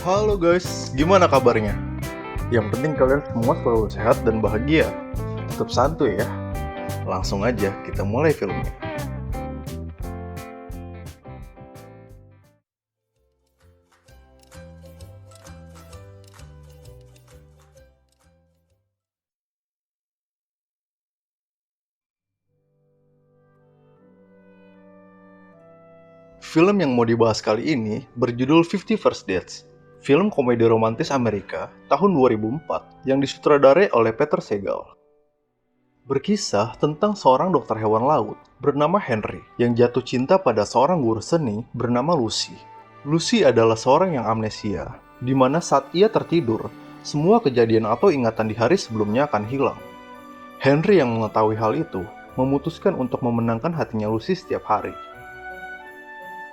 Halo guys, gimana kabarnya? Yang penting kalian semua selalu sehat dan bahagia. Tetap santuy ya. Langsung aja kita mulai filmnya. Film yang mau dibahas kali ini berjudul 50 First Dates. Film komedi romantis Amerika tahun 2004 yang disutradarai oleh Peter Segal. Berkisah tentang seorang dokter hewan laut bernama Henry yang jatuh cinta pada seorang guru seni bernama Lucy. Lucy adalah seorang yang amnesia, di mana saat ia tertidur, semua kejadian atau ingatan di hari sebelumnya akan hilang. Henry yang mengetahui hal itu, memutuskan untuk memenangkan hatinya Lucy setiap hari.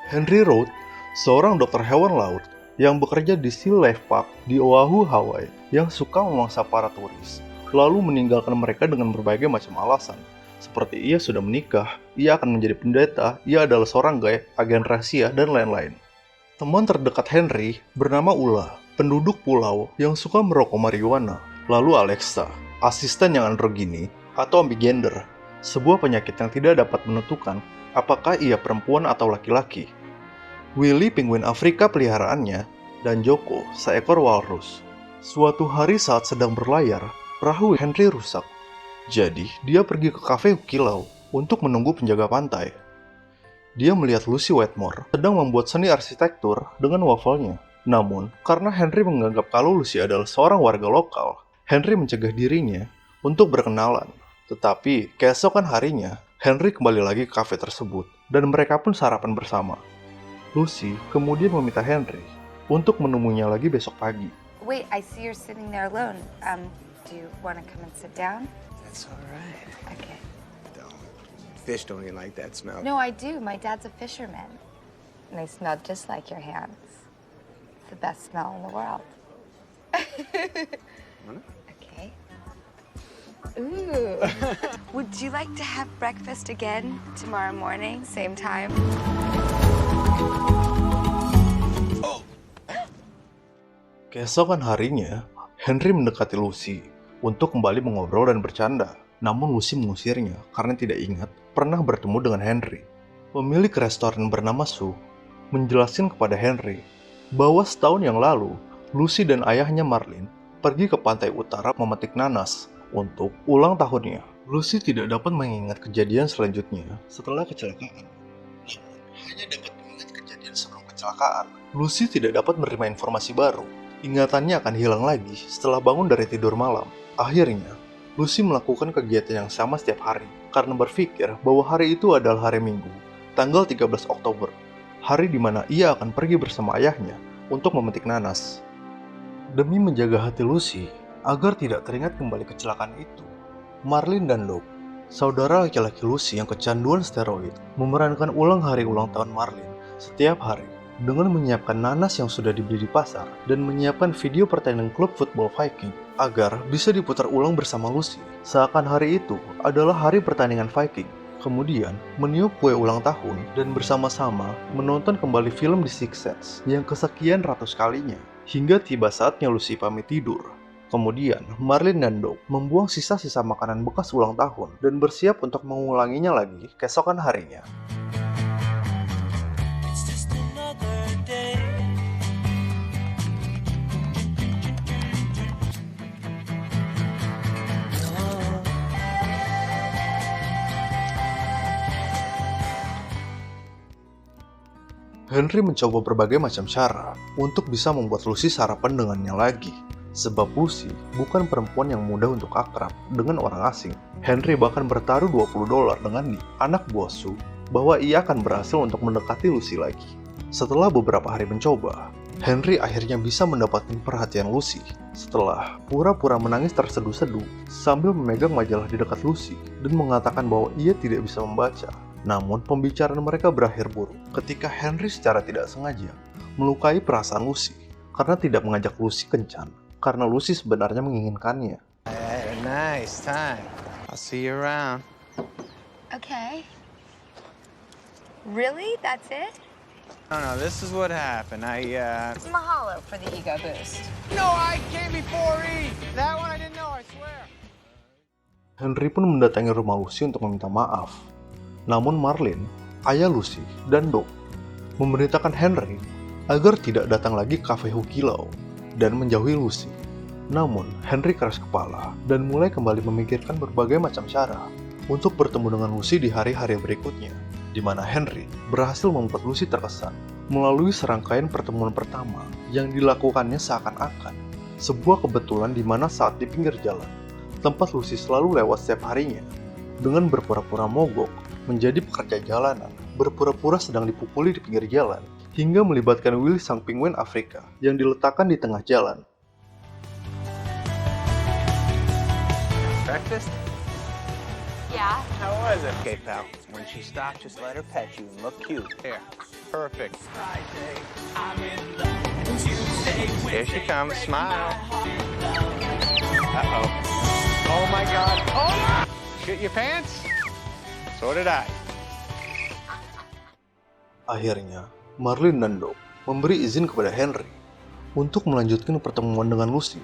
Henry Road, seorang dokter hewan laut yang bekerja di Sea Life Park di Oahu, Hawaii, yang suka memangsa para turis, lalu meninggalkan mereka dengan berbagai macam alasan. Seperti ia sudah menikah, ia akan menjadi pendeta, ia adalah seorang agen rahasia, dan lain-lain. Teman terdekat Henry bernama Ula, penduduk pulau yang suka merokok marijuana. Lalu Alexa, asisten yang androgini atau ambigender, sebuah penyakit yang tidak dapat menentukan apakah ia perempuan atau laki-laki. Willy, penguin Afrika peliharaannya, dan Joko, seekor walrus. Suatu hari saat sedang berlayar, perahu Henry rusak. Jadi, dia pergi ke kafe kilau untuk menunggu penjaga pantai. Dia melihat Lucy Wetmore sedang membuat seni arsitektur dengan wafelnya. Namun, karena Henry menganggap kalau Lucy adalah seorang warga lokal, Henry mencegah dirinya untuk berkenalan. Tetapi, keesokan harinya, Henry kembali lagi ke kafe tersebut, dan mereka pun sarapan bersama. Lucy kemudian meminta Henry untuk menemuinya lagi besok pagi. Wait, I see you're sitting there alone. Do you want to come and sit down? That's all right. Okay. Fish don't even like that smell. No, I do. My dad's a fisherman. And they smell just like your hands. It's the best smell in the world. Okay. Ooh. Would you like to have breakfast again tomorrow morning, same time? Keesokan harinya, Henry mendekati Lucy untuk kembali mengobrol dan bercanda. Namun Lucy mengusirnya karena tidak ingat pernah bertemu dengan Henry. Pemilik restoran bernama Sue menjelaskan kepada Henry bahwa setahun yang lalu, Lucy dan ayahnya Marlin pergi ke pantai utara memetik nanas untuk ulang tahunnya. Lucy tidak dapat mengingat kejadian selanjutnya setelah kecelakaan. Hanya dapat mengingat kejadian sebelum kecelakaan. Lucy tidak dapat menerima informasi baru. Ingatannya akan hilang lagi setelah bangun dari tidur malam. Akhirnya, Lucy melakukan kegiatan yang sama setiap hari karena berpikir bahwa hari itu adalah hari Minggu, tanggal 13 Oktober, hari di mana ia akan pergi bersama ayahnya untuk memetik nanas. Demi menjaga hati Lucy agar tidak teringat kembali kecelakaan itu, Marlin dan Doug, saudara laki-laki Lucy yang kecanduan steroid, memerankan ulang hari ulang tahun Marlin setiap hari dengan menyiapkan nanas yang sudah dibeli di pasar dan menyiapkan video pertandingan klub football Viking agar bisa diputar ulang bersama Lucy, seakan hari itu adalah hari pertandingan Viking. Kemudian meniup kue ulang tahun dan bersama-sama menonton kembali film The Sixth Sense yang kesekian ratus kalinya, hingga tiba saatnya Lucy pamit tidur. Kemudian Marlin dan Doug membuang sisa-sisa makanan bekas ulang tahun dan bersiap untuk mengulanginya lagi keesokan harinya. Henry mencoba berbagai macam cara untuk bisa membuat Lucy sarapan dengannya lagi. Sebab Lucy bukan perempuan yang mudah untuk akrab dengan orang asing. Henry bahkan bertaruh $20 dengan anak buah Sue bahwa ia akan berhasil untuk mendekati Lucy lagi. Setelah beberapa hari mencoba, Henry akhirnya bisa mendapatkan perhatian Lucy setelah pura-pura menangis terseduh-seduh sambil memegang majalah di dekat Lucy dan mengatakan bahwa ia tidak bisa membaca. Namun pembicaraan mereka berakhir buruk ketika Henry secara tidak sengaja melukai perasaan Lucy karena tidak mengajak Lucy kencan karena Lucy sebenarnya menginginkannya. I had a nice time. I'll see you around. Okay. Really? That's it? No, this is what happened. Mahalo for the ego boost. No, I came before E! That one I didn't know, I swear. Henry pun mendatangi rumah Lucy untuk meminta maaf. Namun Marlene, ayah Lucy, dan Doc memerintahkan Henry agar tidak datang lagi ke kafe Hukilau dan menjauhi Lucy. Namun, Henry keras kepala dan mulai kembali memikirkan berbagai macam cara untuk bertemu dengan Lucy di hari-hari berikutnya, di mana Henry berhasil membuat Lucy terkesan melalui serangkaian pertemuan pertama yang dilakukannya seakan-akan sebuah kebetulan di mana saat di pinggir jalan, tempat Lucy selalu lewat setiap harinya, dengan berpura-pura mogok, menjadi pekerja jalanan, berpura-pura sedang dipukuli di pinggir jalan, hingga melibatkan Willy sang penguin Afrika yang diletakkan di tengah jalan. Breakfast? Yeah. How was it? Okay, pal. When she stops, just let her pet you and look cute. Here. Perfect. Here she comes. Smile. Uh-oh. Oh my God. Oh! Shit your pants? So did I. Akhirnya, Marlene dan Doc memberi izin kepada Henry untuk melanjutkan pertemuan dengan Lucy.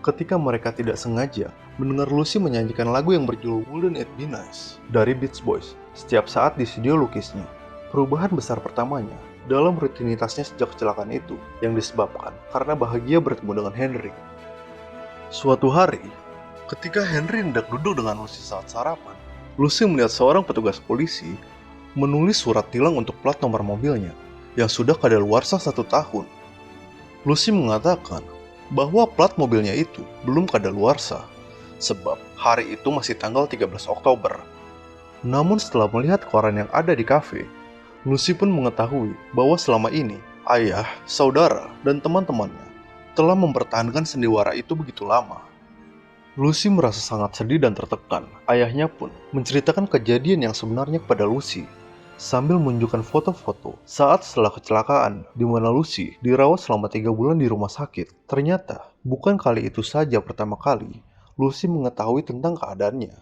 Ketika mereka tidak sengaja mendengar Lucy menyanyikan lagu yang berjudul Wouldn't It Be Nice dari Beach Boys setiap saat di studio lukisnya. Perubahan besar pertamanya dalam rutinitasnya sejak kecelakaan itu yang disebabkan karena bahagia bertemu dengan Henry. Suatu hari, ketika Henry hendak duduk dengan Lucy saat sarapan, Lucy melihat seorang petugas polisi menulis surat tilang untuk plat nomor mobilnya yang sudah kadaluarsa 1 tahun. Lucy mengatakan bahwa plat mobilnya itu belum kadaluarsa, sebab hari itu masih tanggal 13 Oktober. Namun setelah melihat koran yang ada di kafe, Lucy pun mengetahui bahwa selama ini ayah, saudara, dan teman-temannya telah mempertahankan sandiwara itu begitu lama. Lucy merasa sangat sedih dan tertekan. Ayahnya pun menceritakan kejadian yang sebenarnya kepada Lucy, sambil menunjukkan foto-foto saat setelah kecelakaan di mana Lucy dirawat selama 3 bulan di rumah sakit. Ternyata, bukan kali itu saja pertama kali Lucy mengetahui tentang keadaannya.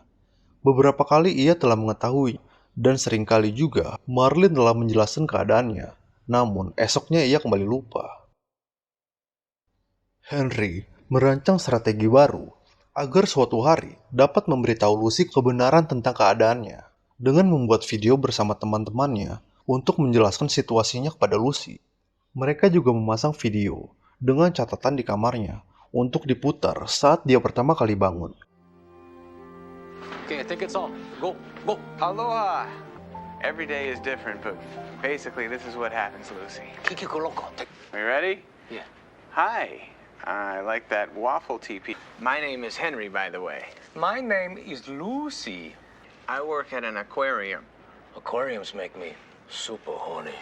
Beberapa kali ia telah mengetahui, dan seringkali juga Marlene telah menjelaskan keadaannya. Namun, esoknya ia kembali lupa. Henry merancang strategi baru agar suatu hari dapat memberitahu Lucy kebenaran tentang keadaannya, dengan membuat video bersama teman-temannya untuk menjelaskan situasinya kepada Lucy. Mereka juga memasang video dengan catatan di kamarnya untuk diputar saat dia pertama kali bangun. Okay, I think it's all. Go, go. Aloha. Every day is different, but basically this is what happens, Lucy. Kiki go loco. Are you ready? Yeah. Hi. I like that waffle TP. My name is Henry, by the way. My name is Lucy. I work at an aquarium. Aquariums make me super horny.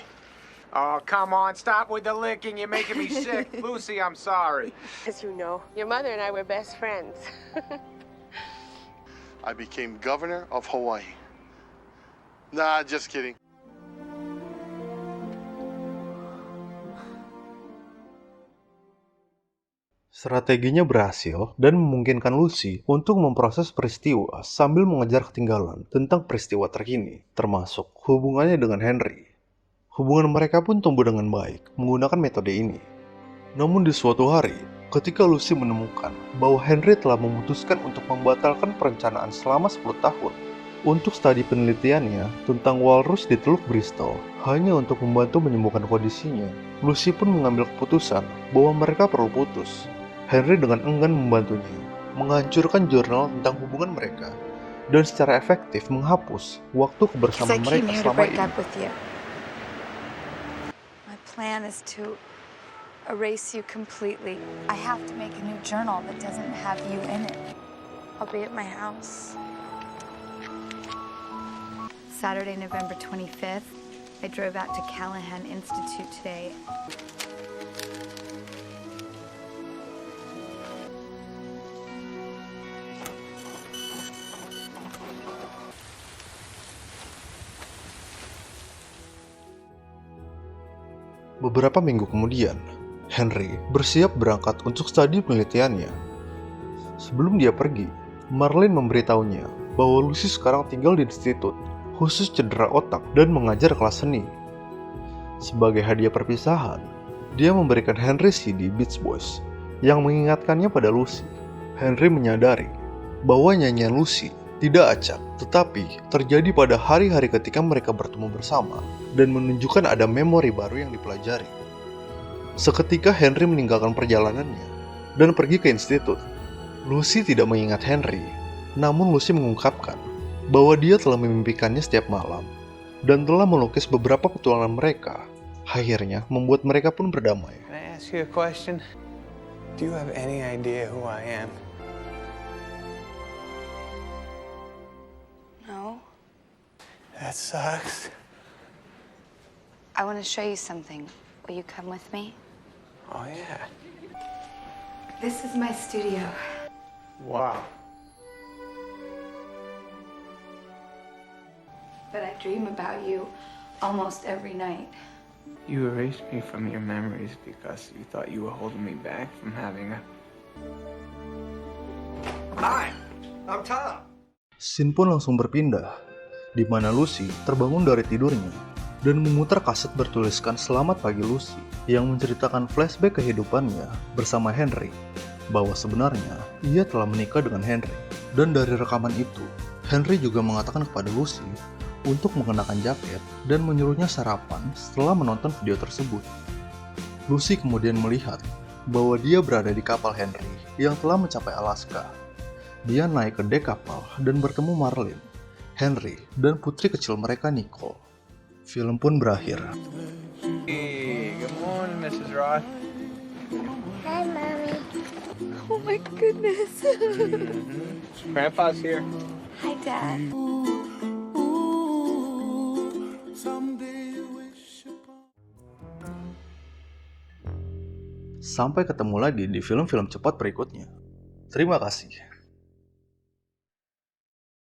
Oh, come on. Stop with the licking. You're making me sick. Lucy, I'm sorry. As you know, your mother and I were best friends. I became governor of Hawaii. Nah, just kidding. Strateginya berhasil dan memungkinkan Lucy untuk memproses peristiwa sambil mengejar ketinggalan tentang peristiwa terkini, termasuk hubungannya dengan Henry. Hubungan mereka pun tumbuh dengan baik menggunakan metode ini. Namun di suatu hari, ketika Lucy menemukan bahwa Henry telah memutuskan untuk membatalkan perencanaan selama 10 tahun untuk studi penelitiannya tentang walrus di Teluk Bristol hanya untuk membantu menyembuhkan kondisinya, Lucy pun mengambil keputusan bahwa mereka perlu putus. Henry dengan enggan membantunya, menghancurkan jurnal tentang hubungan mereka, dan secara efektif menghapus waktu kebersamaan mereka selama ini. My plan is to erase you completely. I have to make a new journal that doesn't have you in it. I'll be at my house. Saturday, November 25th. I drove out to Callahan Institute today. Beberapa minggu kemudian, Henry bersiap berangkat untuk studi penelitiannya. Sebelum dia pergi, Marlene memberitahunya bahwa Lucy sekarang tinggal di institut khusus cedera otak dan mengajar kelas seni. Sebagai hadiah perpisahan, dia memberikan Henry CD Beach Boys yang mengingatkannya pada Lucy. Henry menyadari bahwa nyanyian Lucy tidak acak, tetapi terjadi pada hari-hari ketika mereka bertemu bersama dan menunjukkan ada memori baru yang dipelajari. Seketika Henry meninggalkan perjalanannya dan pergi ke institut. Lucy tidak mengingat Henry, namun Lucy mengungkapkan bahwa dia telah memimpikannya setiap malam dan telah melukis beberapa petualangan mereka. Akhirnya membuat mereka pun berdamai. Can I ask you a question? Do you have any idea who I am? No. That sucks. I want to show you something. Will you come with me? Oh, yeah. This is my studio. Wow. But I dream about you almost every night. You erased me from your memories because you thought you were holding me back from having a... Hi, I'm Tom. Scene pun langsung berpindah, di mana Lucy terbangun dari tidurnya dan memutar kaset bertuliskan "Selamat Pagi Lucy" yang menceritakan flashback kehidupannya bersama Henry, bahwa sebenarnya ia telah menikah dengan Henry. Dan dari rekaman itu, Henry juga mengatakan kepada Lucy untuk mengenakan jaket dan menyuruhnya sarapan setelah menonton video tersebut. Lucy kemudian melihat bahwa dia berada di kapal Henry yang telah mencapai Alaska. Dia naik ke dek kapal dan bertemu Marlene, Henry, dan putri kecil mereka Nicole. Film pun berakhir. Hey, good morning, Mrs. Roth. Hi, Mommy. Oh my goodness. Grandpa's here. Hi, Dad. Sampai ketemu lagi di film-film cepat berikutnya. Terima kasih.